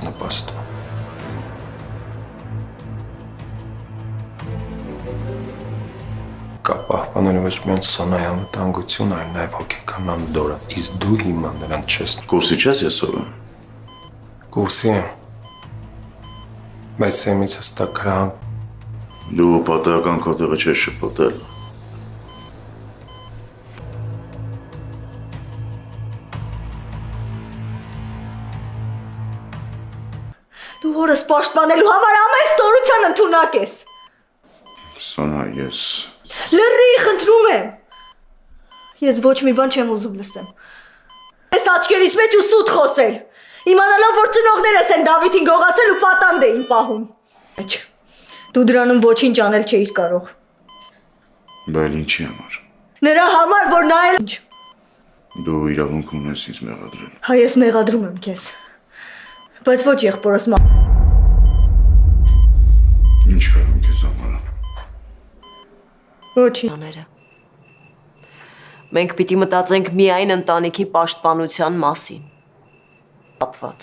նպաստում։ Կա պահպանել ոչ միայն Սոնայի անվտանգություն, այլ նաև հոգեկան անդորրը։ Իսկ դու հիմա նրան չես։ Կուրսի չես ես ովն։ Կուրսի եմ։ Բայց սեմից հստակ գրահան։ Դու պատահական քո տեղը չես շփոթել։ Դու հորս պաշտպանելու համար ամեն ստորության ընդունակ ես։ Սոնա, ես… Լռի, խնդրում եմ։ Ես ոչ մի բան չեմ ուզում լսեմ։ Ես աչքերիս մեջ ու սուտ խոսել։ Իմանալով, որ ծնողներս են Դավիթին գողացել ու պատանդ էին պահում։ Դու դրանում ոչինչ անել չէիր կարող։ Բայց ինչի համար։ Նրա համար, որ նա էլ… Դու իրավունք ունես ինձ մեղադրել։ Հա, ես մեղադրում եմ քեզ։ Բայց ոչ եղբորս Ինչ կարում քեզ համար։ Ոչինչ։ Մենք պիտի մտածենք միայն ընտանիքի պաշտպանության մասին։ Կապված։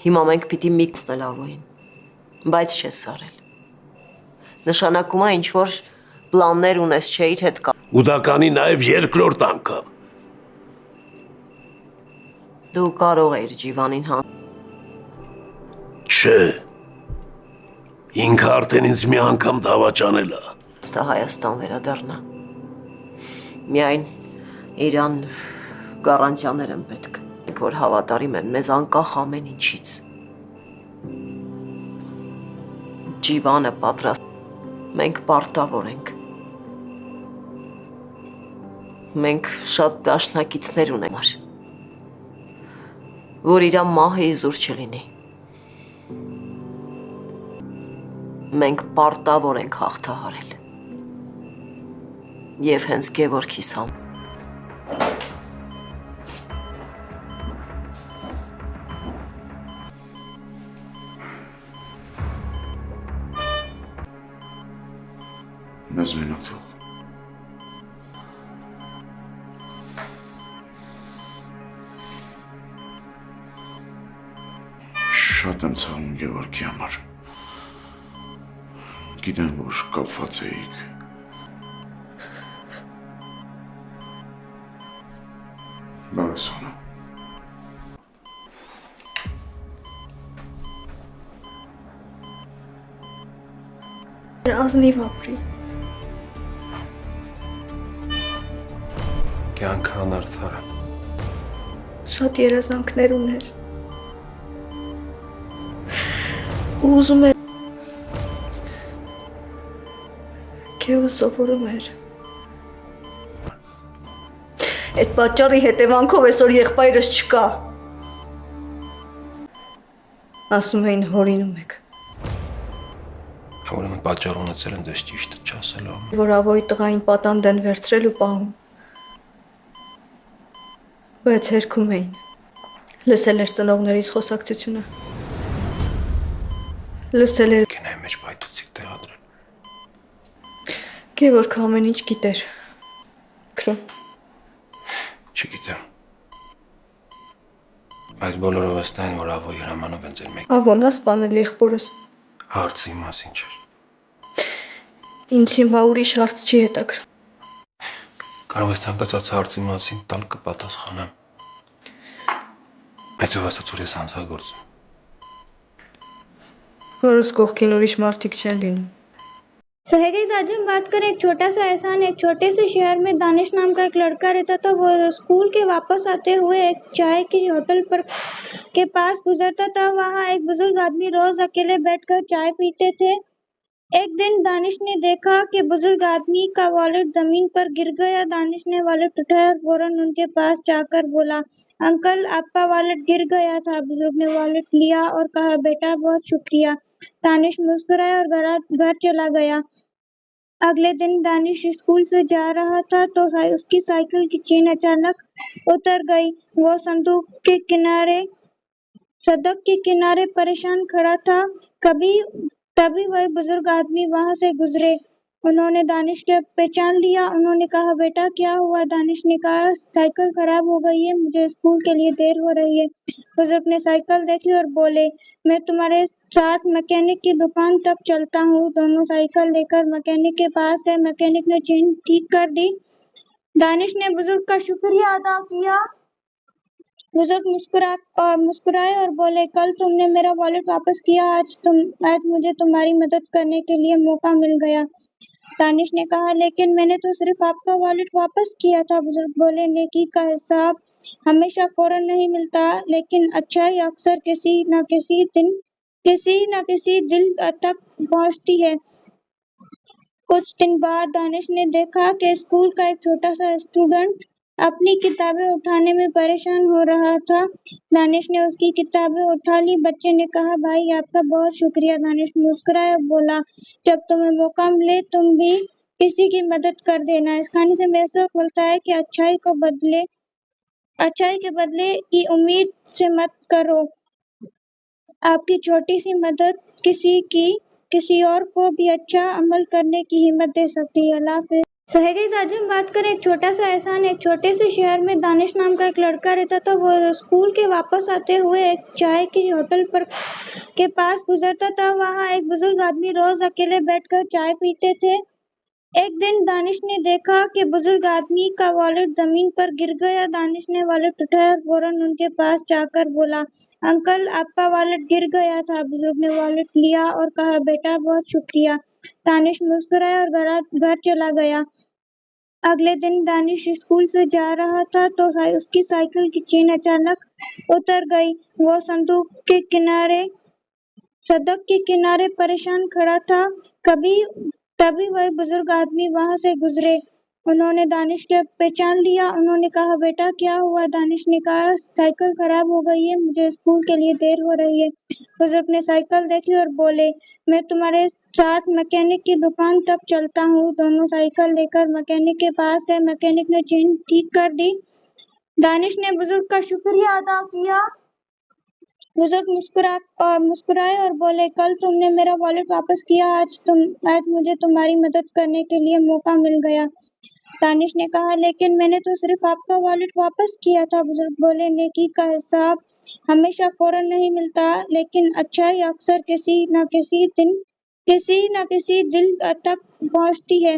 Հիմա մենք պիտի միտքնել ավոյին, բայց չես արել։ Նշանակում է ինչ-որ պլաններ ունես չէիր հետ կա։ Ու դա կանի նաև երկրորդ անգամ։ Դու կարող էիր Ջիվանին հան։ Չէ։ Ինքը արդեն ինձ մի անգամ դավաճանել է։ Ստա Հայաստան վերադառնա։ Միայն իրան գարանտիաներ են պետք, որ հավատարիմ են մեզ անկախ ամեն ինչից։ Ջիվանը պատրաստ։ Մենք պարտավոր ենք։ Մենք շատ դաշնակիցներ ունենք, որ իրան մահը իզուր չլինի։ Մենք պարտավոր ենք հաղթահարել։ Եվ հենց Գևորգիս համ։ Մեզ մենակ թող։ Շատ եմ ցավում Գևորգի համար։ Գիտեմ, որ կապված էիք։ Բարի Սոնա։ Ազնիվ ապրի։ Կյանքը անարդար է։ Շատ երազանքներ ուներ։ Ու ուզում էր Քեվը սովորում էր։ Այդ պատճառի հետևանքով այսօր եղբայրս չկա։ Ասում էին հորինում եք։ Ուրեմն պատճառ ունեցել են ձեզ ճիշտը չասելու։ Որ ավոյի տղային պատանդ են վերցրել ու պահում։ Բայց հերքում էին։ Լսել էր ծնողներիս խոսակցությունը։ Լսել էր Կենայի մեջ պայթուցիկ տեղադրել։ Գևորգը ամեն ինչ գիտեր։ Քրոն։ Չգիտեմ։ Բայց բոլորը վստահ են, որ ավոյի հրամանով են ձեր մեկ։ Ավոնա սպանել եղբորս։ Հարցի մասին չէր։ Ինձ հիմա ուրիշ հարց չի հետաքրքրում։ Կարող ես ցանկացած հարցի մասին տալ կպատասխանեմ։ Բայց ով ասաց, որ ես հանցագործ եմ։ Որս կողքին ուրիշ մարդիկ չեն լինում։ So hey guys, आज हम बात करें एक छोटा सा एहसान। एक छोटे से शहर में दानिश नाम का एक लड़का रहता था। वो स्कूल के वापस आते हुए एक चाय की होटल पर के पास गुजरता था। वहाँ एक बुजुर्ग आदमी रोज अकेले बैठकर चाय पीते थे। एक दिन दानिश ने देखा कि बुजुर्ग आदमी का वॉलेट जमीन पर गिर गया। दानिश ने वॉलेट उठाया और फौरन उनके पास जाकर बोला, अंकल आपका वॉलेट गिर गया था। बुजुर्ग ने वॉलेट लिया और कहा, बेटा बहुत शुक्रिया। दानिश मुस्कुराया और घर चला गया। अगले दिन दानिश स्कूल से जा रहा था तो उसकी साइकिल की चेन अचानक उतर गई। वो सड़क के किनारे परेशान खड़ा था। तभी वह बुजुर्ग आदमी वहां से गुजरे। उन्होंने दानिश को पहचान लिया। उन्होंने कहा, बेटा क्या हुआ? दानिश ने कहा, साइकिल खराब हो गई है, मुझे स्कूल के लिए देर हो रही है। बुजुर्ग ने साइकिल देखी और बोले, मैं तुम्हारे साथ मैकेनिक की दुकान तक चलता हूँ। दोनों साइकिल लेकर मैकेनिक के पास गए। मैकेनिक ने चेन ठीक कर दी। दानिश ने बुजुर्ग का शुक्रिया अदा किया। बुजुर्ग मुस्कुराए और बोले, कल तुमने मेरा वॉलेट वापस किया, आज मुझे तुम्हारी मदद करने के लिए मौका मिल गया। दानिश ने कहा, लेकिन मैंने तो सिर्फ आपका वॉलेट वापस किया था। बुजुर्ग बोले, नेकी का हिसाब हमेशा फौरन नहीं मिलता, लेकिन अच्छाई अक्सर किसी न किसी दिल तक पहुंचती है। कुछ दिन बाद दानिश ने देखा कि स्कूल का एक छोटा सा स्टूडेंट अपनी किताबें उठाने में परेशान हो रहा था। दानिश ने उसकी किताबें उठा ली। बच्चे ने कहा, भाई आपका बहुत शुक्रिया। दानिश मुस्कुराया और बोला, जब तुम्हें मौका मिले तुम भी किसी की मदद कर देना। इस कहानी से हमें सबक मिलता है कि अच्छाई के बदले की उम्मीद से मत करो। आपकी छोटी सी मदद किसी और को भी अच्छा अमल करने की हिम्मत दे सकती है। अल्लाह हाफिज़। सो है गाइस, आज हम बात करें एक छोटा सा एहसान। एक छोटे से शहर में दानिश नाम का एक लड़का रहता था। वो स्कूल के वापस आते हुए एक चाय की होटल पर के पास गुजरता था। वहाँ एक बुजुर्ग आदमी रोज अकेले बैठकर चाय पीते थे। एक दिन दानिश ने देखा कि बुजुर्ग आदमी का वॉलेट जमीन पर गिर गया। दानिश ने वॉलेट उठाया और फौरन उनके पास जाकर बोला, अंकल आपका वॉलेट गिर गया था। बुजुर्ग ने वॉलेट लिया और कहा, बेटा बहुत शुक्रिया। दानिश मुस्कुराया और घर चला गया। अगले दिन दानिश स्कूल से जा रहा था तो उसकी साइकिल की चेन अचानक उतर गई। वो सड़क के किनारे परेशान खड़ा था। तभी वह बुजुर्ग आदमी वहां से गुजरे। उन्होंने दानिश को पहचान लिया। उन्होंने कहा, बेटा क्या हुआ? दानिश ने कहा, साइकिल खराब हो गई है, मुझे स्कूल के लिए देर हो रही है। बुजुर्ग ने साइकिल देखी और बोले, मैं तुम्हारे साथ मैकेनिक की दुकान तक चलता हूँ। दोनों साइकिल लेकर मैकेनिक के पास गए। मैकेनिक ने चेन ठीक कर दी। दानिश ने बुजुर्ग का शुक्रिया अदा किया। बुजुर्ग मुस्कुराए और बोले, कल तुमने मेरा वॉलेट वापस किया, आज मुझे तुम्हारी मदद करने के लिए मौका मिल गया। दानिश ने कहा, लेकिन मैंने तो सिर्फ आपका वॉलेट वापस किया था। बुजुर्ग बोले, नेकी का हिसाब हमेशा फौरन नहीं मिलता, लेकिन अच्छाई अक्सर किसी न किसी दिल तक पहुंचती है।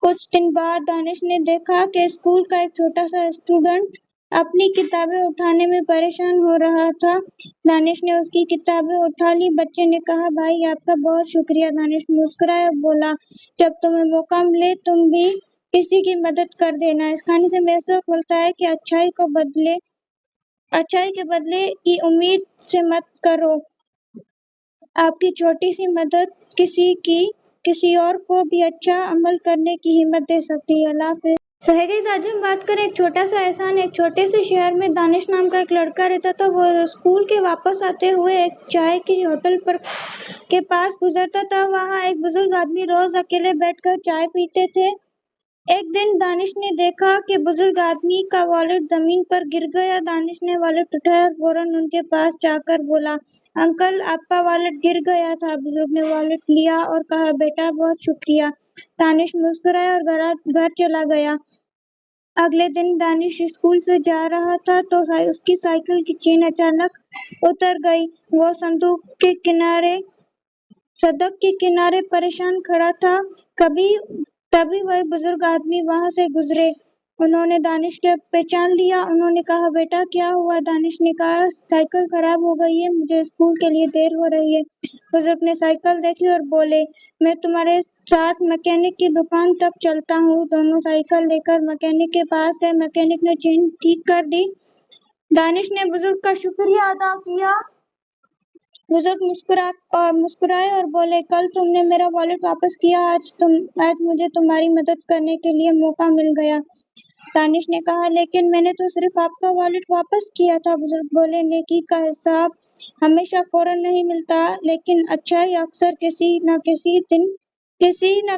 कुछ दिन बाद दानिश ने देखा कि स्कूल का एक छोटा सा स्टूडेंट अपनी किताबें उठाने में परेशान हो रहा था। दानिश ने उसकी किताबें उठा ली। बच्चे ने कहा, भाई आपका बहुत शुक्रिया। दानिश मुस्कुराया और बोला, जब तुम्हें मौका मिले तुम भी किसी की मदद कर देना। इस कहानी से हमें सबक मिलता है कि अच्छाई के बदले की उम्मीद से मत करो। आपकी छोटी सी मदद किसी और को भी अच्छा अमल करने की हिम्मत दे सकती है। अल्लाह हाफिज़। सो है गाइस, आज हम बात करें एक छोटा सा एहसान। एक छोटे से शहर में दानिश नाम का एक लड़का रहता था। वो स्कूल के वापस आते हुए एक चाय की होटल पर के पास गुजरता था। वहाँ एक बुजुर्ग आदमी रोज अकेले बैठकर चाय पीते थे। एक दिन दानिश ने देखा कि बुजुर्ग आदमी का वॉलेट जमीन पर गिर गया। दानिश ने वॉलेट उठाया और फौरन उनके पास जाकर बोला, अंकल आपका वॉलेट गिर गया था। बुजुर्ग ने वॉलेट लिया और कहा, बेटा बहुत शुक्रिया। दानिश मुस्कुराया और घर चला गया। अगले दिन दानिश स्कूल से जा रहा था तो उसकी साइकिल की चेन अचानक उतर गई। वो सड़क के किनारे परेशान खड़ा था। तभी वह बुजुर्ग आदमी वहां से गुजरे। उन्होंने दानिश को पहचान लिया। उन्होंने कहा, बेटा क्या हुआ? दानिश ने कहा, साइकिल खराब हो गई है, मुझे स्कूल के लिए देर हो रही है। बुजुर्ग ने साइकिल देखी और बोले, मैं तुम्हारे साथ मैकेनिक की दुकान तक चलता हूँ। दोनों साइकिल लेकर मैकेनिक के पास गए। मैकेनिक ने चेन ठीक कर दी। दानिश ने बुजुर्ग का शुक्रिया अदा किया। बुजुर्ग मुस्कुराए और बोले, कल तुमने मेरा वॉलेट वापस किया, आज मुझे तुम्हारी मदद करने के लिए मौका मिल गया। दानिश ने कहा, लेकिन मैंने तो सिर्फ आपका वॉलेट वापस किया था। बुजुर्ग बोले, नेकी का हिसाब हमेशा फौरन नहीं मिलता, लेकिन अच्छाई अक्सर किसी न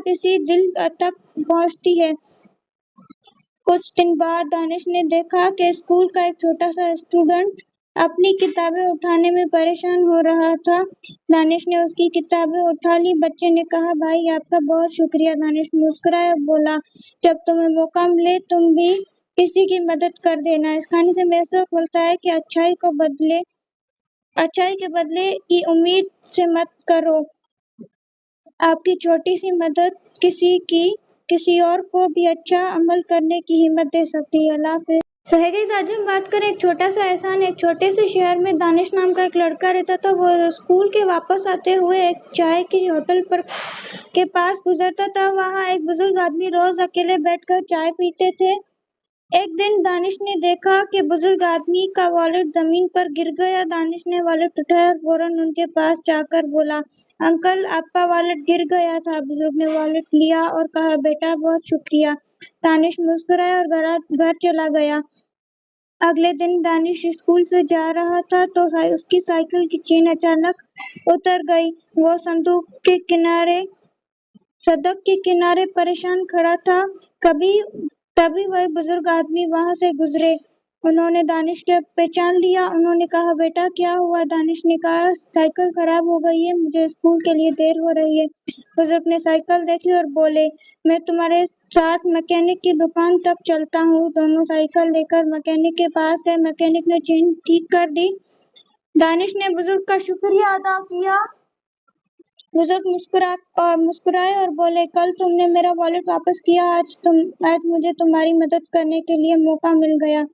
किसी दिल तक पहुंचती है। कुछ दिन बाद दानिश ने देखा कि स्कूल का एक छोटा सा स्टूडेंट अपनी किताबें उठाने में परेशान हो रहा था। दानिश ने उसकी किताबें उठा ली। बच्चे ने कहा, भाई आपका बहुत शुक्रिया। दानिश मुस्कुराया और बोला, जब तुम्हें मौका मिले तुम भी किसी की मदद कर देना। इस कहानी से हमें सबक मिलता है कि अच्छाई के बदले की उम्मीद से मत करो। आपकी छोटी सी मदद किसी और को भी अच्छा अमल करने की हिम्मत दे सकती है। अल्लाह हाफिज़। सो है गाइस, आज हम बात करें एक छोटा सा एहसान। एक छोटे से शहर में दानिश नाम का एक लड़का रहता था। वो स्कूल के वापस आते हुए एक चाय की होटल पर के पास गुजरता था। वहाँ एक बुजुर्ग आदमी रोज अकेले बैठकर चाय पीते थे। एक दिन दानिश ने देखा कि बुजुर्ग आदमी का वॉलेट जमीन पर गिर गया। दानिश ने वॉलेट उठाया और फौरन उनके पास जाकर बोला, अंकल आपका वॉलेट गिर गया था। बुजुर्ग ने वॉलेट लिया और कहा, बेटा बहुत शुक्रिया। दानिश मुस्कुराया और घर चला गया। अगले दिन दानिश स्कूल से जा रहा था तो उसकी साइकिल की चेन अचानक उतर गई। वो सड़क के किनारे परेशान खड़ा था। तभी वह बुजुर्ग आदमी वहां से गुजरे। उन्होंने दानिश को पहचान लिया। उन्होंने कहा, बेटा क्या हुआ? दानिश ने कहा, साइकिल खराब हो गई है, मुझे स्कूल के लिए देर हो रही है। बुजुर्ग ने साइकिल देखी और बोले, मैं तुम्हारे साथ मैकेनिक की दुकान तक चलता हूँ। दोनों साइकिल लेकर मैकेनिक के पास गए। मैकेनिक ने चेन ठीक कर दी। दानिश ने बुजुर्ग का शुक्रिया अदा किया। बुजुर्ग मुस्कुराए और बोले, कल तुमने मेरा वॉलेट वापस किया, आज मुझे तुम्हारी मदद करने के लिए मौका मिल गया।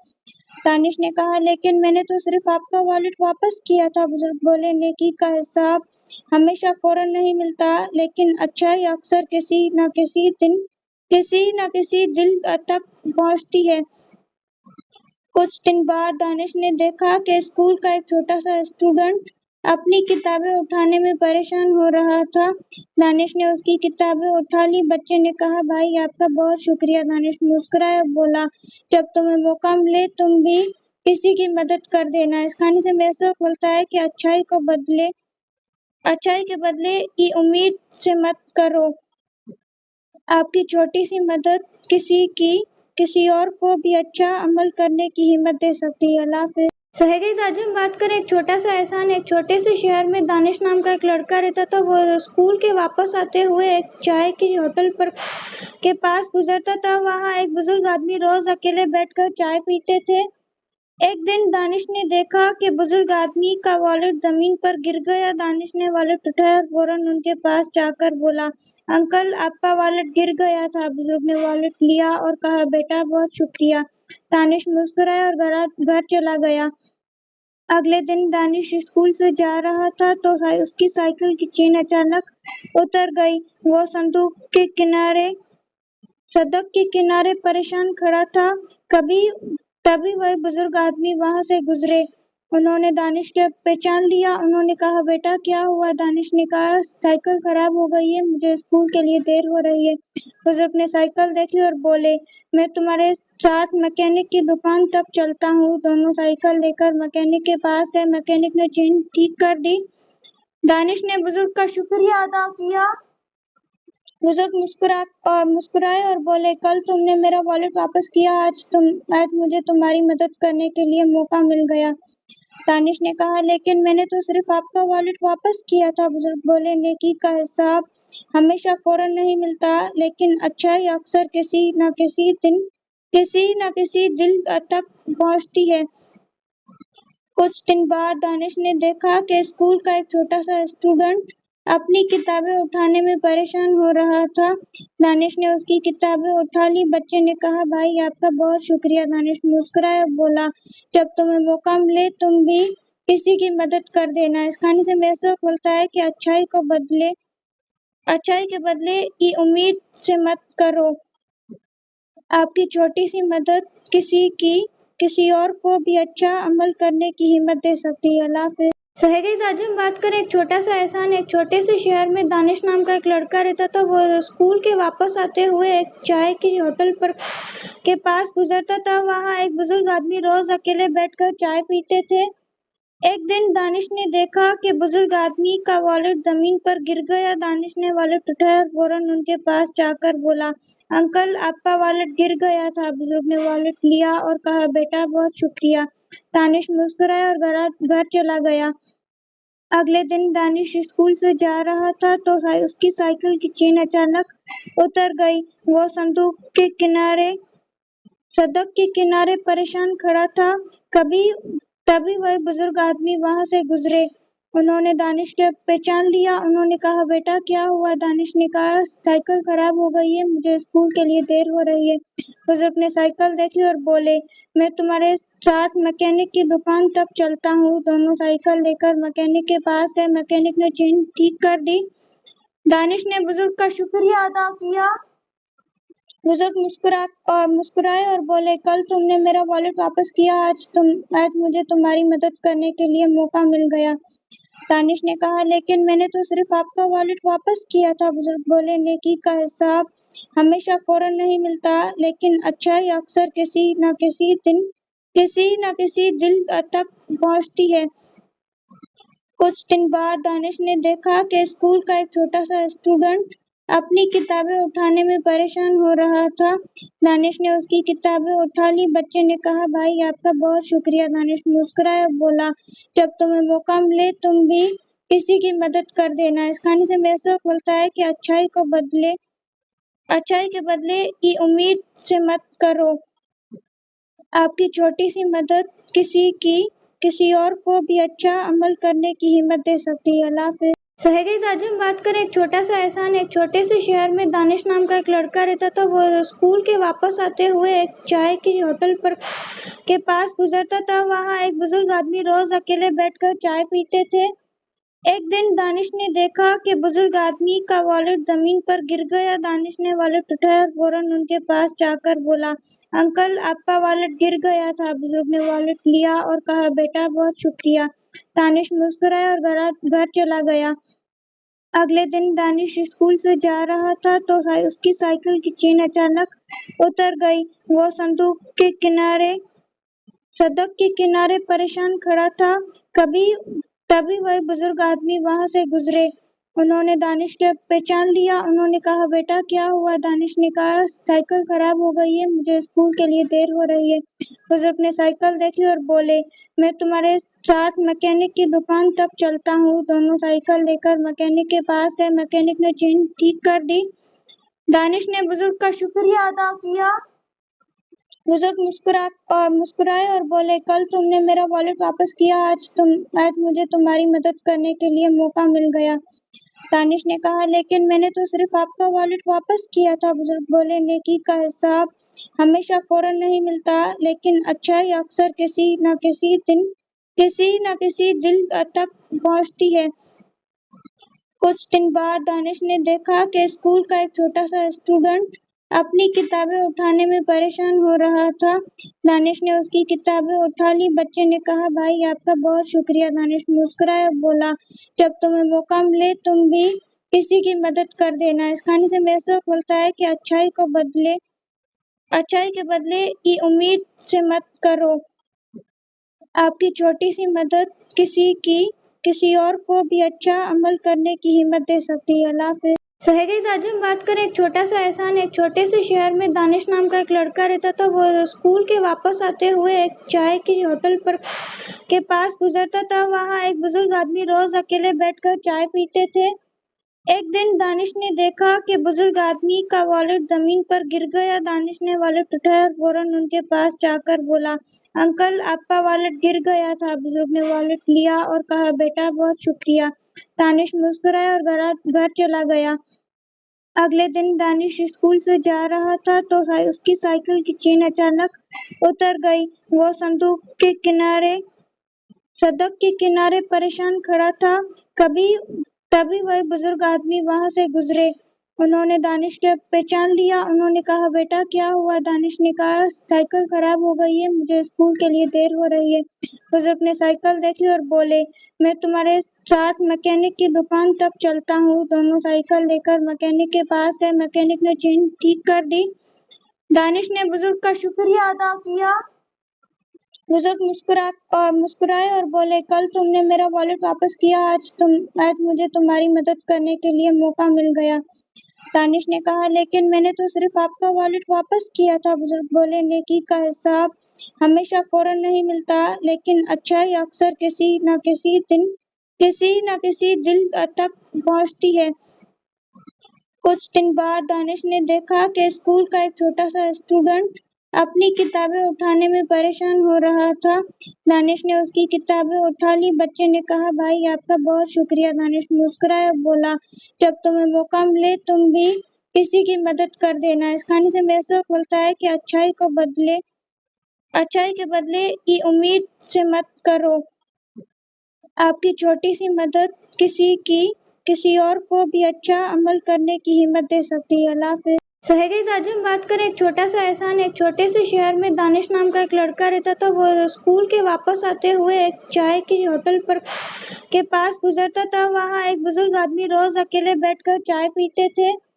दानिश ने कहा, लेकिन मैंने तो सिर्फ आपका वॉलेट वापस किया था। बुजुर्ग बोले, नेकी का हिसाब हमेशा फौरन नहीं मिलता, लेकिन अच्छाई अक्सर किसी न किसी दिल तक पहुंचती है। कुछ दिन बाद दानिश ने देखा कि स्कूल का एक छोटा सा स्टूडेंट अपनी किताबें उठाने में परेशान हो रहा था। दानिश ने उसकी किताबें उठा ली। बच्चे ने कहा, भाई आपका बहुत शुक्रिया। दानिश मुस्कुराया और बोला, जब तुम्हें मौका मिले तुम भी किसी की मदद कर देना। इस कहानी से हमें सबक मिलता है कि अच्छाई के बदले की उम्मीद से मत करो। आपकी छोटी सी मदद किसी और को भी अच्छा अमल करने की हिम्मत दे सकती है। अल्लाह हाफिज़। सो है गाइस, आज हम बात करें एक छोटा सा एहसान। एक छोटे से शहर में दानिश नाम का एक लड़का रहता था। वो स्कूल के वापस आते हुए एक चाय की होटल पर के पास गुजरता था। वहाँ एक बुजुर्ग आदमी रोज अकेले बैठकर चाय पीते थे। एक दिन दानिश ने देखा कि बुजुर्ग आदमी का वॉलेट जमीन पर गिर गया। दानिश ने वॉलेट उठाया और फौरन उनके पास जाकर बोला, अंकल आपका वॉलेट गिर गया था। बुजुर्ग ने वॉलेट लिया और कहा, बेटा बहुत शुक्रिया। दानिश मुस्कुराया और घर चला गया। अगले दिन दानिश स्कूल से जा रहा था तो उसकी साइकिल की चेन अचानक उतर गई। वो सड़क के किनारे परेशान खड़ा था। तभी वह बुजुर्ग आदमी वहां से गुजरे। उन्होंने दानिश को पहचान लिया। उन्होंने कहा, बेटा क्या हुआ? दानिश ने कहा, साइकिल खराब हो गई है, मुझे स्कूल के लिए देर हो रही है। बुजुर्ग ने साइकिल देखी और बोले, मैं तुम्हारे साथ मैकेनिक की दुकान तक चलता हूँ। दोनों साइकिल लेकर मैकेनिक के पास गए। मैकेनिक ने चेन ठीक कर दी। दानिश ने बुजुर्ग का शुक्रिया अदा किया। बुजुर्ग मुस्कुराए और बोले, कल तुमने मेरा वॉलेट वापस किया, आज मुझे तुम्हारी मदद करने के लिए मौका मिल गया। दानिश ने कहा, लेकिन मैंने तो सिर्फ आपका वॉलेट वापस किया था। बुजुर्ग बोले, नेकी का हिसाब हमेशा फौरन नहीं मिलता, लेकिन अच्छाई अक्सर किसी न किसी दिल तक पहुंचती है। कुछ दिन बाद दानिश ने देखा कि स्कूल का एक छोटा सा स्टूडेंट अपनी किताबें उठाने में परेशान हो रहा था। दानिश ने उसकी किताबें उठा ली। बच्चे ने कहा, भाई आपका बहुत शुक्रिया। दानिश मुस्कुराया और बोला, जब तुम्हें मौका मिले तुम भी किसी की मदद कर देना। इस कहानी से हमें सबक मिलता है कि अच्छाई के बदले की उम्मीद से मत करो। आपकी छोटी सी मदद किसी और को भी अच्छा अमल करने की हिम्मत दे सकती है। अल्लाह हाफिज़। सो है गाइस, आज हम बात करें एक छोटा सा एहसान। एक छोटे से शहर में दानिश नाम का एक लड़का रहता था। वो स्कूल के वापस आते हुए एक चाय की होटल पर के पास गुजरता था। वहाँ एक बुजुर्ग आदमी रोज अकेले बैठकर चाय पीते थे। एक दिन दानिश ने देखा कि बुजुर्ग आदमी का वॉलेट जमीन पर गिर गया। दानिश ने वॉलेट उठाया और फौरन उनके पास जाकर बोला, अंकल आपका वॉलेट गिर गया था। बुजुर्ग ने वॉलेट लिया और कहा, बेटा बहुत शुक्रिया। दानिश मुस्कुराया और घर चला गया। अगले दिन दानिश स्कूल से जा रहा था तो उसकी साइकिल की चेन अचानक उतर गई। वो सड़क के किनारे परेशान खड़ा था। तभी वह बुजुर्ग आदमी वहां से गुजरे। उन्होंने दानिश को पहचान लिया। उन्होंने कहा, बेटा क्या हुआ? दानिश ने कहा, साइकिल खराब हो गई है, मुझे स्कूल के लिए देर हो रही है। बुजुर्ग ने साइकिल देखी और बोले, मैं तुम्हारे साथ मैकेनिक की दुकान तक चलता हूँ। दोनों साइकिल लेकर मैकेनिक के पास गए। मैकेनिक ने चेन ठीक कर दी। दानिश ने बुजुर्ग का शुक्रिया अदा किया। बुजुर्ग मुस्कुराए और बोले, कल तुमने मेरा वॉलेट वापस किया, आज मुझे तुम्हारी मदद करने के लिए मौका मिल गया। दानिश ने कहा, लेकिन मैंने तो सिर्फ आपका वॉलेट वापस किया था। बुजुर्ग बोले, नेकी का हिसाब हमेशा फौरन नहीं मिलता, लेकिन अच्छाई अक्सर किसी न किसी दिल तक पहुंचती है। कुछ दिन बाद दानिश ने देखा कि स्कूल का एक छोटा सा स्टूडेंट अपनी किताबें उठाने में परेशान हो रहा था। दानिश ने उसकी किताबें उठा ली। बच्चे ने कहा, भाई आपका बहुत शुक्रिया। दानिश मुस्कुराया और बोला, जब तुम्हें मौका मिले तुम भी किसी की मदद कर देना। इस कहानी से हमें सबक मिलता है कि अच्छाई के बदले की उम्मीद से मत करो। आपकी छोटी सी मदद किसी और को भी अच्छा अमल करने की हिम्मत दे सकती है। अल्लाह हाफिज़। सो है गाइस, आज हम बात करें एक छोटा सा एहसान। एक छोटे से शहर में दानिश नाम का एक लड़का रहता था। वो स्कूल के वापस आते हुए एक चाय की होटल पर के पास गुजरता था। वहाँ एक बुजुर्ग आदमी रोज अकेले बैठकर चाय पीते थे। एक दिन दानिश ने देखा कि बुजुर्ग आदमी का वॉलेट जमीन पर गिर गया। दानिश ने वॉलेट उठाया और फौरन उनके पास जाकर बोला, अंकल आपका वॉलेट गिर गया था। बुजुर्ग ने वॉलेट लिया और कहा, बेटा बहुत शुक्रिया। दानिश मुस्कुराया और घर चला गया। अगले दिन दानिश स्कूल से जा रहा था तो उसकी साइकिल की चेन अचानक उतर गई। वो सड़क के किनारे परेशान खड़ा था। तभी वह बुजुर्ग आदमी वहां से गुजरे। उन्होंने दानिश को पहचान लिया। उन्होंने कहा, बेटा क्या हुआ? दानिश ने कहा, साइकिल खराब हो गई है, मुझे स्कूल के लिए देर हो रही है। बुजुर्ग ने साइकिल देखी और बोले, मैं तुम्हारे साथ मैकेनिक की दुकान तक चलता हूँ। दोनों साइकिल लेकर मैकेनिक के पास गए। मैकेनिक ने चेन ठीक कर दी। दानिश ने बुजुर्ग का शुक्रिया अदा किया। बुजुर्ग मुस्कुराए और बोले, कल तुमने मेरा वॉलेट वापस किया, आज मुझे तुम्हारी मदद करने के लिए मौका मिल गया। दानिश ने कहा, लेकिन मैंने तो सिर्फ आपका वॉलेट वापस किया था। बुजुर्ग बोले, नेकी का हिसाब हमेशा फौरन नहीं मिलता, लेकिन अच्छाई अक्सर किसी न किसी दिल तक पहुंचती है। कुछ दिन बाद दानिश ने देखा कि स्कूल का एक छोटा सा स्टूडेंट अपनी किताबें उठाने में परेशान हो रहा था। दानिश ने उसकी किताबें उठा ली। बच्चे ने कहा, भाई आपका बहुत शुक्रिया। दानिश मुस्कुराया और बोला, जब तुम्हें मौका मिले तुम भी किसी की मदद कर देना। इस कहानी से हमें सबक मिलता है कि अच्छाई के बदले की उम्मीद से मत करो। आपकी छोटी सी मदद किसी और को भी अच्छा अमल करने की हिम्मत दे सकती है। अल्लाह हाफिज़। सो है गाइस, आज हम बात करें एक छोटा सा एहसान। एक छोटे से शहर में दानिश नाम का एक लड़का रहता था। वो स्कूल के वापस आते हुए एक चाय की होटल पर के पास गुजरता था। वहाँ एक बुजुर्ग आदमी रोज अकेले बैठकर चाय पीते थे। एक दिन दानिश ने देखा कि बुजुर्ग आदमी का वॉलेट जमीन पर गिर गया। दानिश ने वॉलेट उठाया और फौरन उनके पास जाकर बोला, अंकल आपका वॉलेट गिर गया था। बुजुर्ग ने वॉलेट लिया और कहा, बेटा बहुत शुक्रिया। दानिश मुस्कुराया और घर चला गया। अगले दिन दानिश स्कूल से जा रहा था तो उसकी साइकिल की चेन अचानक उतर गई। वो सड़क के किनारे परेशान खड़ा था। तभी वह बुजुर्ग आदमी वहां से गुजरे। उन्होंने दानिश को पहचान लिया। उन्होंने कहा, बेटा क्या हुआ? दानिश ने कहा, साइकिल खराब हो गई है, मुझे स्कूल के लिए देर हो रही है। बुजुर्ग ने साइकिल देखी और बोले, मैं तुम्हारे साथ मैकेनिक की दुकान तक चलता हूँ। दोनों साइकिल लेकर मैकेनिक के पास गए। मैकेनिक ने चेन ठीक कर दी। दानिश ने बुजुर्ग का शुक्रिया अदा किया। बुजुर्ग मुस्कुराए और बोले, कल तुमने मेरा वॉलेट वापस किया, आज मुझे तुम्हारी मदद करने के लिए मौका मिल गया। दानिश ने कहा, लेकिन मैंने तो सिर्फ आपका वॉलेट वापस किया था। बुजुर्ग बोले, नेकी का हिसाब हमेशा फौरन नहीं मिलता, लेकिन अच्छाई अक्सर किसी न किसी दिल तक पहुंचती है। कुछ दिन बाद दानिश ने देखा कि स्कूल का एक छोटा सा स्टूडेंट अपनी किताबें उठाने में परेशान हो रहा था। दानिश ने उसकी किताबें उठा ली। बच्चे ने कहा, भाई आपका बहुत शुक्रिया। दानिश मुस्कुराया और बोला, जब तुम्हें मौका मिले तुम भी किसी की मदद कर देना। इस कहानी से हमें सबक मिलता है कि अच्छाई के बदले की उम्मीद से मत करो। आपकी छोटी सी मदद किसी और को भी अच्छा अमल करने की हिम्मत दे सकती है। अल्लाह हाफिज़। सो है गाइस, आज हम बात करें एक छोटा सा एहसान। एक छोटे से शहर में दानिश नाम का एक लड़का रहता था। वो स्कूल के वापस आते हुए एक चाय की होटल पर के पास गुजरता था। वहाँ एक बुजुर्ग आदमी रोज अकेले बैठकर चाय पीते थे।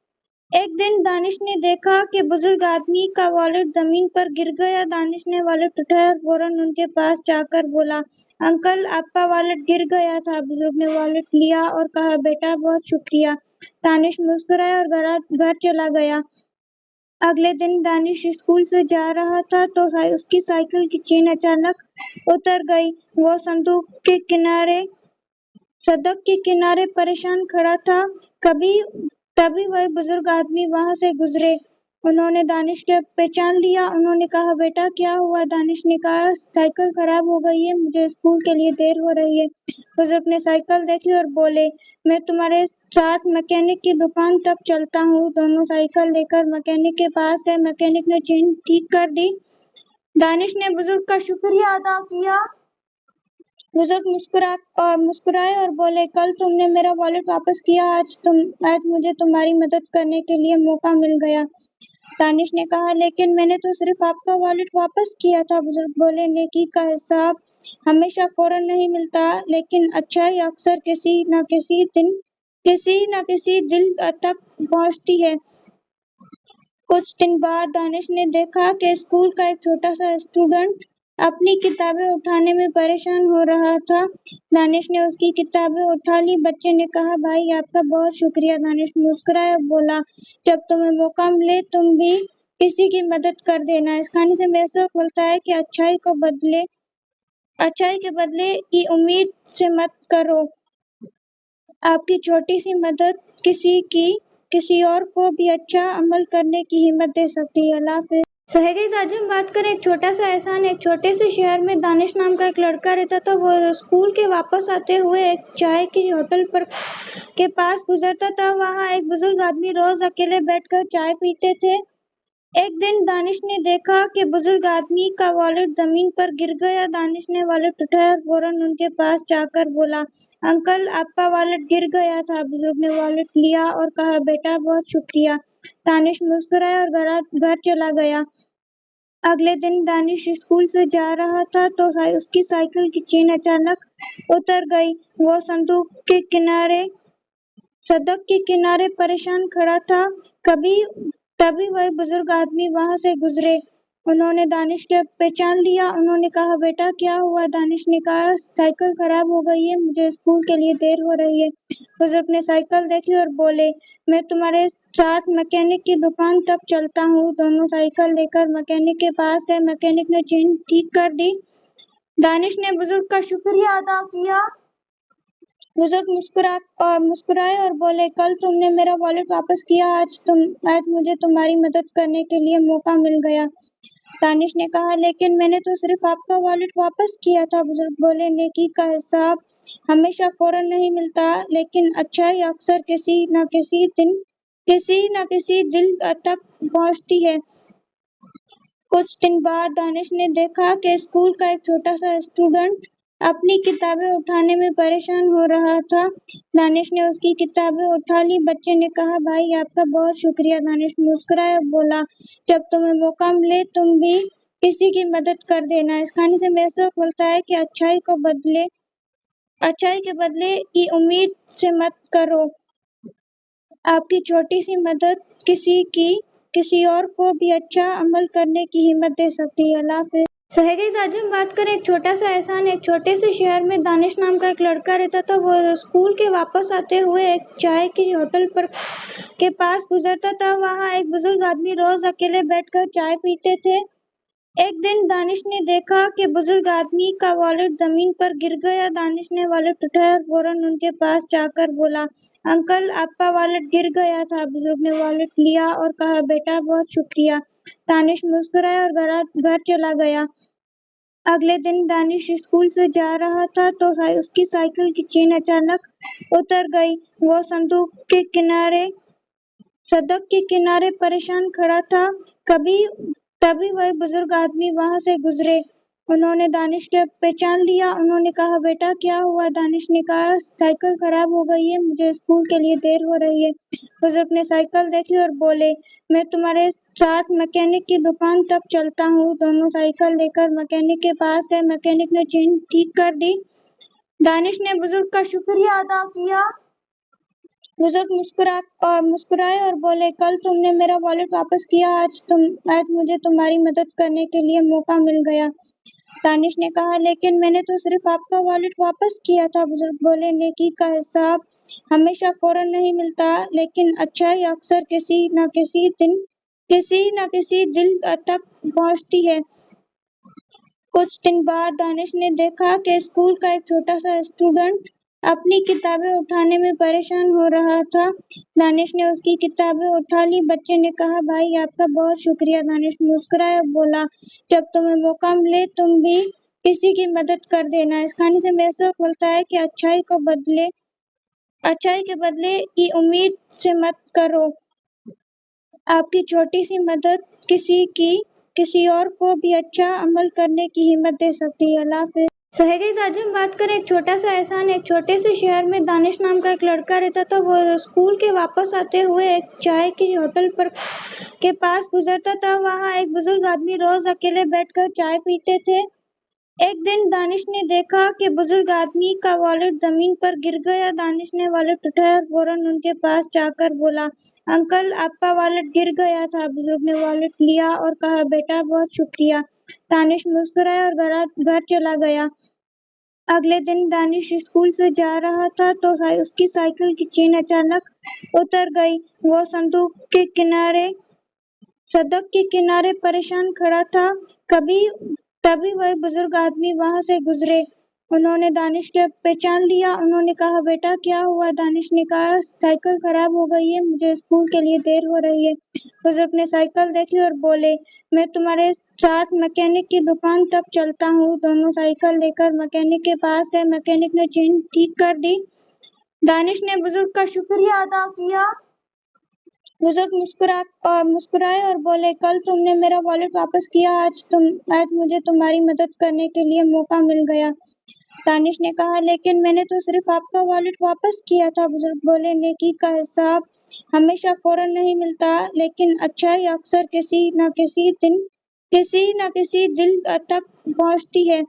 एक दिन दानिश ने देखा कि बुजुर्ग आदमी का वॉलेट जमीन पर गिर गया। दानिश ने वॉलेट उठाया और फौरन उनके पास जाकर बोला, अंकल आपका वॉलेट गिर गया था। बुजुर्ग ने वॉलेट लिया और कहा, बेटा बहुत शुक्रिया। दानिश मुस्कुराया और घर चला गया। अगले दिन दानिश स्कूल से जा रहा था तो उसकी साइकिल की चेन अचानक उतर गई। वो सड़क के किनारे परेशान खड़ा था। तभी वह बुजुर्ग आदमी वहां से गुजरे। उन्होंने दानिश को पहचान लिया। उन्होंने कहा, बेटा क्या हुआ? दानिश ने कहा, साइकिल खराब हो गई है, मुझे स्कूल के लिए देर हो रही है। बुजुर्ग ने साइकिल देखी और बोले, मैं तुम्हारे साथ मैकेनिक की दुकान तक चलता हूँ। दोनों साइकिल लेकर मैकेनिक के पास गए। मैकेनिक ने चेन ठीक कर दी। दानिश ने बुजुर्ग का शुक्रिया अदा किया। बुजुर्ग मुस्कुराए और बोले, कल तुमने मेरा वॉलेट वापस किया, आज मुझे तुम्हारी मदद करने के लिए मौका मिल गया। दानिश ने कहा, लेकिन मैंने तो सिर्फ आपका वॉलेट वापस किया था। बुजुर्ग बोले, नेकी का हिसाब हमेशा फौरन नहीं मिलता, लेकिन अच्छाई अक्सर किसी न किसी दिल तक पहुंचती है। कुछ दिन बाद दानिश ने देखा कि स्कूल का एक छोटा सा स्टूडेंट अपनी किताबें उठाने में परेशान हो रहा था। दानिश ने उसकी किताबें उठा ली। बच्चे ने कहा, भाई आपका बहुत शुक्रिया। दानिश मुस्कुराया और बोला, जब तुम्हें मौका मिले तुम भी किसी की मदद कर देना। इस कहानी से हमें सबक मिलता है कि अच्छाई के बदले की उम्मीद से मत करो। आपकी छोटी सी मदद किसी और को भी अच्छा अमल करने की हिम्मत दे सकती है। अल्लाह हाफिज़। सो है गाइस, आज हम बात करें एक छोटा सा एहसान। एक छोटे से शहर में दानिश नाम का एक लड़का रहता था। वो स्कूल के वापस आते हुए एक चाय की होटल पर के पास गुजरता था। वहाँ एक बुजुर्ग आदमी रोज अकेले बैठकर चाय पीते थे। एक दिन दानिश ने देखा कि बुजुर्ग आदमी का वॉलेट जमीन पर गिर गया। दानिश ने वॉलेट उठाया और फौरन उनके पास जाकर बोला, अंकल आपका वॉलेट गिर गया था। बुजुर्ग ने वॉलेट लिया और कहा, बेटा बहुत शुक्रिया। दानिश मुस्कुराया और घर चला गया। अगले दिन दानिश स्कूल से जा रहा था तो उसकी साइकिल की चेन अचानक उतर गई। वो सड़क के किनारे परेशान खड़ा था। तभी वह बुजुर्ग आदमी वहां से गुजरे। उन्होंने दानिश को पहचान लिया। उन्होंने कहा, बेटा क्या हुआ? दानिश ने कहा, साइकिल खराब हो गई है, मुझे स्कूल के लिए देर हो रही है। बुजुर्ग ने साइकिल देखी और बोले, मैं तुम्हारे साथ मैकेनिक की दुकान तक चलता हूँ। दोनों साइकिल लेकर मैकेनिक के पास गए। मैकेनिक ने चेन ठीक कर दी। दानिश ने बुजुर्ग का शुक्रिया अदा किया। बुजुर्ग मुस्कुराए और बोले, कल तुमने मेरा वॉलेट वापस किया, आज मुझे तुम्हारी मदद करने के लिए मौका मिल गया। दानिश ने कहा, लेकिन मैंने तो सिर्फ आपका वॉलेट वापस किया था। बुजुर्ग बोले, नेकी का हिसाब हमेशा फौरन नहीं मिलता, लेकिन अच्छाई अक्सर किसी न किसी दिल तक पहुंचती है। कुछ दिन बाद दानिश ने देखा कि स्कूल का एक छोटा सा स्टूडेंट अपनी किताबें उठाने में परेशान हो रहा था। दानिश ने उसकी किताबें उठा ली। बच्चे ने कहा, भाई आपका बहुत शुक्रिया। दानिश मुस्कुराया और बोला, जब तुम्हें मौका मिले तुम भी किसी की मदद कर देना। इस कहानी से हमें सबक मिलता है कि अच्छाई के बदले की उम्मीद से मत करो। आपकी छोटी सी मदद किसी और को भी अच्छा अमल करने की हिम्मत दे सकती है। अल्लाह हाफिज़। सो है गाइस, आज हम बात करें एक छोटा सा एहसान। एक छोटे से शहर में दानिश नाम का एक लड़का रहता था। वो स्कूल के वापस आते हुए एक चाय की होटल पर के पास गुजरता था। वहाँ एक बुजुर्ग आदमी रोज अकेले बैठकर चाय पीते थे। एक दिन दानिश ने देखा कि बुजुर्ग आदमी का वॉलेट जमीन पर गिर गया। दानिश ने वॉलेट उठाया और फौरन उनके पास जाकर बोला, अंकल, आपका वॉलेट गिर गया था। बुजुर्ग ने वॉलेट लिया और कहा, बेटा, बहुत शुक्रिया। दानिश मुस्कुराया और घर चला गया। अगले दिन दानिश स्कूल से जा रहा था तो उसकी साइकिल की चेन अचानक उतर गई। वो सड़क के किनारे परेशान खड़ा था। तभी वह बुजुर्ग आदमी वहां से गुजरे। उन्होंने दानिश को पहचान लिया। उन्होंने कहा, बेटा, क्या हुआ? दानिश ने कहा, साइकिल खराब हो गई है, मुझे स्कूल के लिए देर हो रही है। बुजुर्ग ने साइकिल देखी और बोले, मैं तुम्हारे साथ मैकेनिक की दुकान तक चलता हूँ। दोनों साइकिल लेकर मैकेनिक के पास गए। मैकेनिक ने चेन ठीक कर दी। दानिश ने बुजुर्ग का शुक्रिया अदा किया। बुजुर्ग मुस्कुराए और बोले, कल तुमने मेरा वॉलेट वापस किया, आज मुझे तुम्हारी मदद करने के लिए मौका मिल गया। दानिश ने कहा, लेकिन मैंने तो सिर्फ आपका वॉलेट वापस किया था। बुजुर्ग बोले, नेकी का हिसाब हमेशा फौरन नहीं मिलता, लेकिन अच्छाई अक्सर किसी न किसी दिल तक पहुंचती है। कुछ दिन बाद दानिश ने देखा कि स्कूल का एक छोटा सा स्टूडेंट अपनी किताबें उठाने में परेशान हो रहा था। दानिश ने उसकी किताबें उठा ली। बच्चे ने कहा, भाई, आपका बहुत शुक्रिया। दानिश मुस्कुराया और बोला, जब तुम्हें मौका मिले तुम भी किसी की मदद कर देना। इस कहानी से हमें सबक मिलता है कि अच्छाई के बदले की उम्मीद से मत करो। आपकी छोटी सी मदद किसी और को भी अच्छा अमल करने की हिम्मत दे सकती है। अल्लाह हाफिज़। सो है गाइस, आज हम बात करें एक छोटा सा एहसान। एक छोटे से शहर में दानिश नाम का एक लड़का रहता था। वो स्कूल के वापस आते हुए एक चाय की होटल पर के पास गुजरता था। वहाँ एक बुजुर्ग आदमी रोज अकेले बैठकर चाय पीते थे। एक दिन दानिश ने देखा कि बुजुर्ग आदमी का वॉलेट जमीन पर गिर गया। दानिश ने वॉलेट उठाया और फौरन उनके पास जाकर बोला, अंकल, आपका वॉलेट गिर गया था। बुजुर्ग ने वॉलेट लिया और कहा, बेटा, बहुत शुक्रिया। दानिश मुस्कुराया और घर चला गया। अगले दिन दानिश स्कूल से जा रहा था तो उसकी साइकिल की चेन अचानक उतर गई। वो सड़क के किनारे परेशान खड़ा था। तभी वह बुजुर्ग आदमी वहां से गुजरे। उन्होंने दानिश को पहचान लिया। उन्होंने कहा, बेटा, क्या हुआ? दानिश ने कहा, साइकिल खराब हो गई है, मुझे स्कूल के लिए देर हो रही है। बुजुर्ग ने साइकिल देखी और बोले, मैं तुम्हारे साथ मैकेनिक की दुकान तक चलता हूँ। दोनों साइकिल लेकर मैकेनिक के पास गए। मैकेनिक ने चेन ठीक कर दी। दानिश ने बुजुर्ग का शुक्रिया अदा किया। बुजुर्ग मुस्कुराए और बोले, कल तुमने मेरा वॉलेट वापस किया, आज मुझे तुम्हारी मदद करने के लिए मौका मिल गया। दानिश ने कहा, लेकिन मैंने तो सिर्फ आपका वॉलेट वापस किया था। बुजुर्ग बोले, नेकी का हिसाब हमेशा फौरन नहीं मिलता, लेकिन अच्छाई अक्सर किसी न किसी दिल तक पहुंचती है।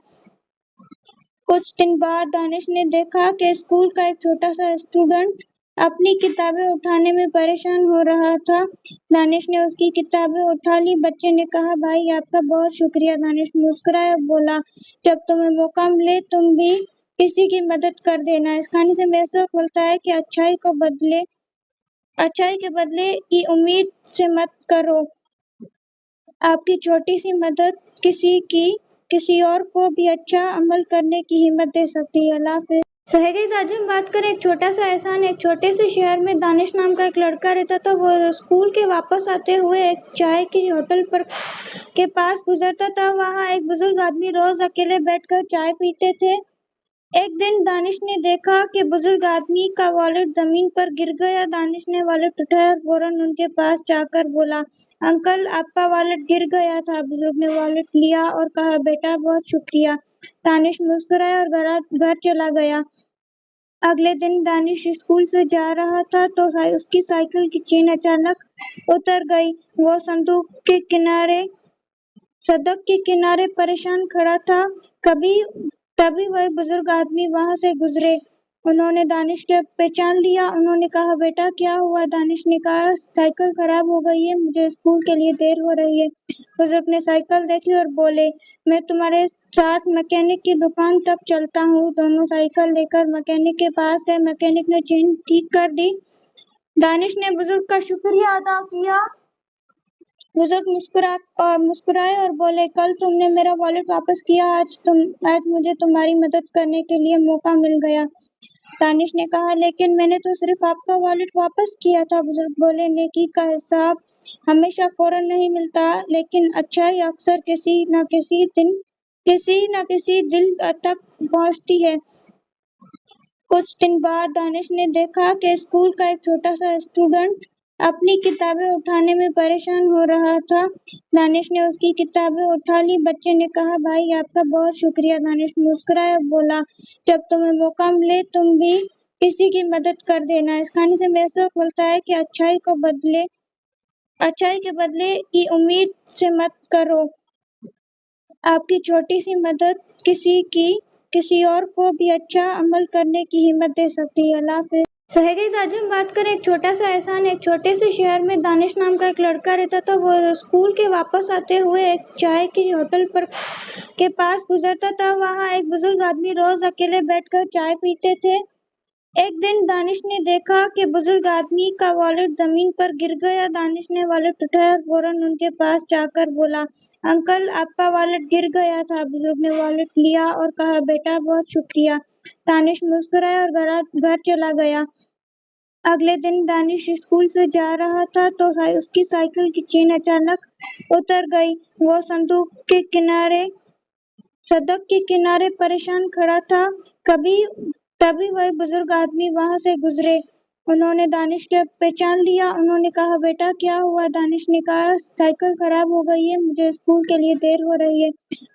कुछ दिन बाद दानिश ने देखा कि स्कूल का एक छोटा सा स्टूडेंट अपनी किताबें उठाने में परेशान हो रहा था। दानिश ने उसकी किताबें उठा ली। बच्चे ने कहा, भाई, आपका बहुत शुक्रिया। दानिश मुस्कुराया और बोला, जब तुम्हें मौका मिले तुम भी किसी की मदद कर देना। इस कहानी से हमें सबक मिलता है कि अच्छाई के बदले की उम्मीद से मत करो। आपकी छोटी सी मदद किसी और को भी अच्छा अमल करने की हिम्मत दे सकती है। अल्लाह हाफिज़। सो है गाइस, आज हम बात करें एक छोटा सा एहसान। एक छोटे से शहर में दानिश नाम का एक लड़का रहता था। वो स्कूल के वापस आते हुए एक चाय की होटल पर के पास गुजरता था। वहाँ एक बुजुर्ग आदमी रोज अकेले बैठकर चाय पीते थे। एक दिन दानिश ने देखा कि बुजुर्ग आदमी का वॉलेट जमीन पर गिर गया। दानिश ने वॉलेट उठाया और फौरन उनके पास जाकर बोला, अंकल, आपका वॉलेट गिर गया था। बुजुर्ग ने वॉलेट लिया और कहा, बेटा, बहुत शुक्रिया। दानिश मुस्कुराया और घर चला गया। अगले दिन दानिश स्कूल से जा रहा था तो उसकी साइकिल की चेन अचानक उतर गई। वो सड़क के किनारे परेशान खड़ा था। तभी वह बुजुर्ग आदमी वहां से गुजरे। उन्होंने दानिश के पहचान लिया। उन्होंने कहा, बेटा क्या हुआ? दानिश ने कहा, साइकिल खराब हो गई है, मुझे स्कूल के लिए देर हो रही है। बुजुर्ग ने साइकिल देखी और बोले, मैं तुम्हारे साथ मैकेनिक की दुकान तक चलता हूँ। दोनों साइकिल लेकर मैकेनिक के पास गए। मैकेनिक ने चेन ठीक कर दी। दानिश ने बुजुर्ग का शुक्रिया अदा किया। बुजुर्ग मुस्कुराए और बोले, कल तुमने मेरा वॉलेट वापस किया, आज मुझे तुम्हारी मदद करने के लिए मौका मिल गया। दानिश ने कहा, लेकिन मैंने तो सिर्फ आपका वॉलेट वापस किया था। बुजुर्ग बोले, नेकी का हिसाब हमेशा फौरन नहीं मिलता, लेकिन अच्छाई अक्सर किसी न किसी दिल तक पहुंचती है। कुछ दिन बाद दानिश ने देखा कि स्कूल का एक छोटा सा स्टूडेंट अपनी किताबें उठाने में परेशान हो रहा था। दानिश ने उसकी किताबें उठा ली। बच्चे ने कहा, भाई आपका बहुत शुक्रिया। दानिश मुस्कुराया और बोला, जब तुम्हें मौका मिले तुम भी किसी की मदद कर देना। इस कहानी से हमें सबक मिलता है कि अच्छाई के बदले की उम्मीद से मत करो। आपकी छोटी सी मदद किसी और को भी अच्छा अमल करने की हिम्मत दे सकती है। अल्लाह हाफिज़। सो है गाइस, आज हम बात करें एक छोटा सा एहसान। एक छोटे से शहर में दानिश नाम का एक लड़का रहता था। वो स्कूल के वापस आते हुए एक चाय की होटल पर के पास गुजरता था। वहाँ एक बुजुर्ग आदमी रोज अकेले बैठकर चाय पीते थे। एक दिन दानिश ने देखा कि बुजुर्ग आदमी का वॉलेट जमीन पर गिर गया। दानिश ने वॉलेट उठाया और फौरन उनके पास जाकर बोला, अंकल आपका वॉलेट गिर गया था। बुजुर्ग ने वॉलेट लिया और कहा, बेटा बहुत शुक्रिया। दानिश मुस्कुराया और घर चला गया। अगले दिन दानिश स्कूल से जा रहा था तो उसकी साइकिल की चेन अचानक उतर गई। वो सड़क के किनारे परेशान खड़ा था। तभी वह बुजुर्ग आदमी वहां से गुजरे। उन्होंने दानिश के पहचान लिया। उन्होंने कहा, बेटा क्या हुआ? दानिश ने कहा, साइकिल खराब हो गई है, मुझे स्कूल के लिए देर हो रही है।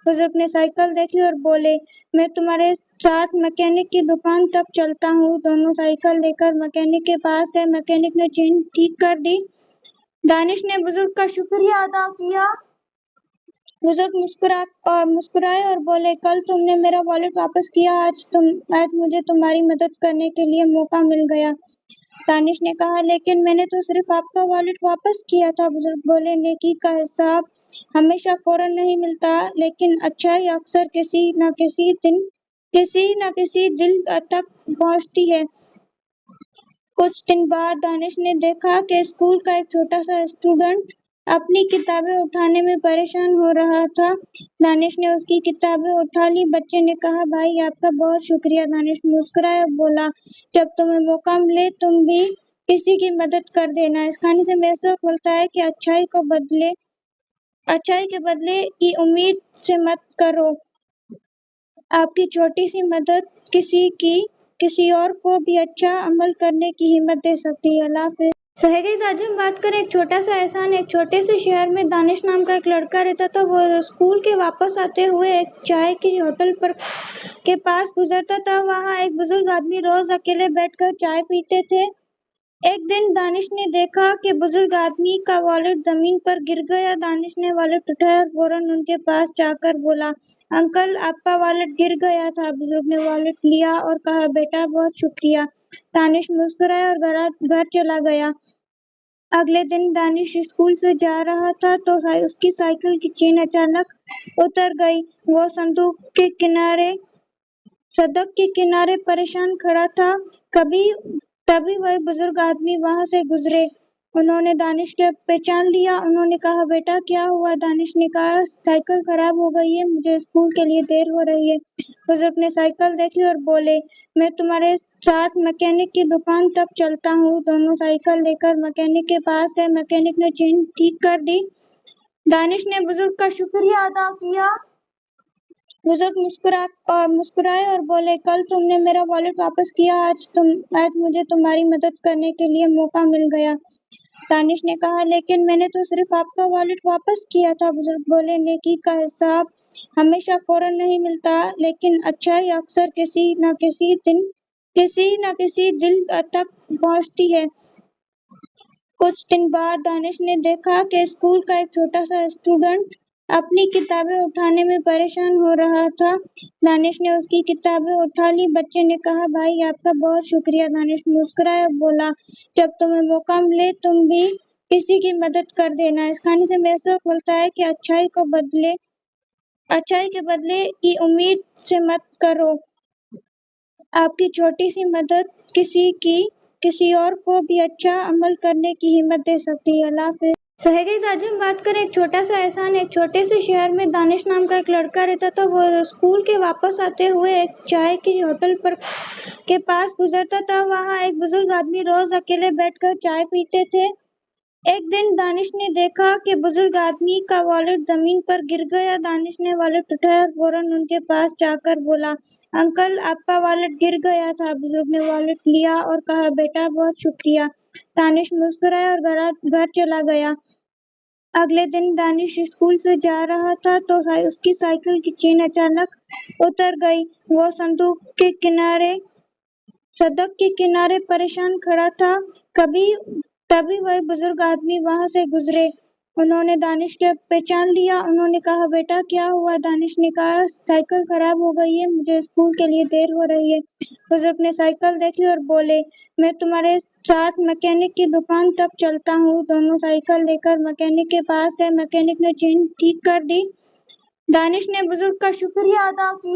बुजुर्ग ने साइकिल देखी और बोले, मैं तुम्हारे साथ मैकेनिक की दुकान तक चलता हूँ। दोनों साइकिल लेकर मैकेनिक के पास गए। मैकेनिक ने चेन ठीक कर दी। दानिश ने बुजुर्ग का शुक्रिया अदा किया। बुजुर्ग मुस्कुराए और बोले, कल तुमने मेरा वॉलेट वापस किया, आज मुझे तुम्हारी मदद करने के लिए मौका मिल गया। दानिश ने कहा, लेकिन मैंने तो सिर्फ आपका वॉलेट वापस किया था। बुजुर्ग बोले, नेकी का हिसाब हमेशा फौरन नहीं मिलता, लेकिन अच्छाई अक्सर किसी न किसी दिल तक पहुंचती है। कुछ दिन बाद दानिश ने देखा कि स्कूल का एक छोटा सा स्टूडेंट अपनी किताबें उठाने में परेशान हो रहा था। दानिश ने उसकी किताबें उठा ली। बच्चे ने कहा, भाई आपका बहुत शुक्रिया। दानिश मुस्कुराया और बोला, जब तुम्हें मौका मिले तुम भी किसी की मदद कर देना। इस कहानी से हमें सबक मिलता है कि अच्छाई के बदले की उम्मीद से मत करो। आपकी छोटी सी मदद किसी और को भी अच्छा अमल करने की हिम्मत दे सकती है। अल्लाह हाफिज़। सो है गाइस, आज हम बात करें एक छोटा सा एहसान। एक छोटे से शहर में दानिश नाम का एक लड़का रहता था। वो स्कूल के वापस आते हुए एक चाय की होटल पर के पास गुजरता था। वहाँ एक बुजुर्ग आदमी रोज अकेले बैठकर चाय पीते थे। एक दिन दानिश ने देखा कि बुजुर्ग आदमी का वॉलेट जमीन पर गिर गया। दानिश ने वॉलेट उठाया और फौरन उनके पास जाकर बोला, अंकल आपका वॉलेट गिर गया था। बुजुर्ग ने वॉलेट लिया और कहा, बेटा बहुत शुक्रिया। दानिश मुस्कुराया और घर चला गया। अगले दिन दानिश स्कूल से जा रहा था तो उसकी साइकिल की चेन अचानक उतर गई। वो सड़क के किनारे परेशान खड़ा था। तभी वह बुजुर्ग आदमी वहां से गुजरे। उन्होंने दानिश के पहचान लिया। उन्होंने कहा, बेटा क्या हुआ? दानिश ने कहा, साइकिल खराब हो गई है, मुझे स्कूल के लिए देर हो रही है। बुजुर्ग ने साइकिल देखी और बोले, मैं तुम्हारे साथ मैकेनिक की दुकान तक चलता हूँ। दोनों साइकिल लेकर मैकेनिक के पास गए। मैकेनिक ने चेन ठीक कर दी। दानिश ने बुजुर्ग का शुक्रिया अदा किया। बुजुर्ग मुस्कुराए और बोले, कल तुमने मेरा वॉलेट वापस किया, आज मुझे तुम्हारी मदद करने के लिए मौका मिल गया। दानिश ने कहा, लेकिन मैंने तो सिर्फ आपका वॉलेट वापस किया था। बुजुर्ग बोले, नेकी का हिसाब हमेशा फौरन नहीं मिलता, लेकिन अच्छाई अक्सर किसी न किसी दिल तक पहुंचती है। कुछ दिन बाद दानिश ने देखा कि स्कूल का एक छोटा सा स्टूडेंट अपनी किताबें उठाने में परेशान हो रहा था। दानिश ने उसकी किताबें उठा ली। बच्चे ने कहा, भाई आपका बहुत शुक्रिया। दानिश मुस्कुराया और बोला, जब तुम्हें मौका मिले तुम भी किसी की मदद कर देना। इस कहानी से हमें सबक मिलता है कि अच्छाई के बदले की उम्मीद से मत करो। आपकी छोटी सी मदद किसी और को भी अच्छा अमल करने की हिम्मत दे सकती है। अल्लाह हाफिज़। सो है गाइस, आज हम बात करें एक छोटा सा एहसान। एक छोटे से शहर में दानिश नाम का एक लड़का रहता था। वो स्कूल के वापस आते हुए एक चाय की होटल पर के पास गुजरता था। वहाँ एक बुजुर्ग आदमी रोज अकेले बैठकर चाय पीते थे। एक दिन दानिश ने देखा कि बुजुर्ग आदमी का वॉलेट जमीन पर गिर गया। दानिश ने वॉलेट उठाया और फौरन उनके पास जाकर बोला, अंकल आपका वॉलेट गिर गया था। बुजुर्ग ने वॉलेट लिया और कहा, बेटा बहुत शुक्रिया। दानिश मुस्कुराया और घर चला गया। अगले दिन दानिश स्कूल से जा रहा था तो उसकी साइकिल की चेन अचानक उतर गई। वो सड़क के किनारे परेशान खड़ा था। तभी वह बुजुर्ग आदमी वहां से गुजरे। उन्होंने दानिश को पहचान लिया। उन्होंने कहा, बेटा क्या हुआ? दानिश ने कहा, साइकिल खराब हो गई है, मुझे स्कूल के लिए देर हो रही है। बुजुर्ग ने साइकिल देखी और बोले, मैं तुम्हारे साथ मैकेनिक की दुकान तक चलता हूँ। दोनों साइकिल लेकर मैकेनिक के पास गए। मैकेनिक ने चेन ठीक कर दी। दानिश ने बुजुर्ग का शुक्रिया अदा किया।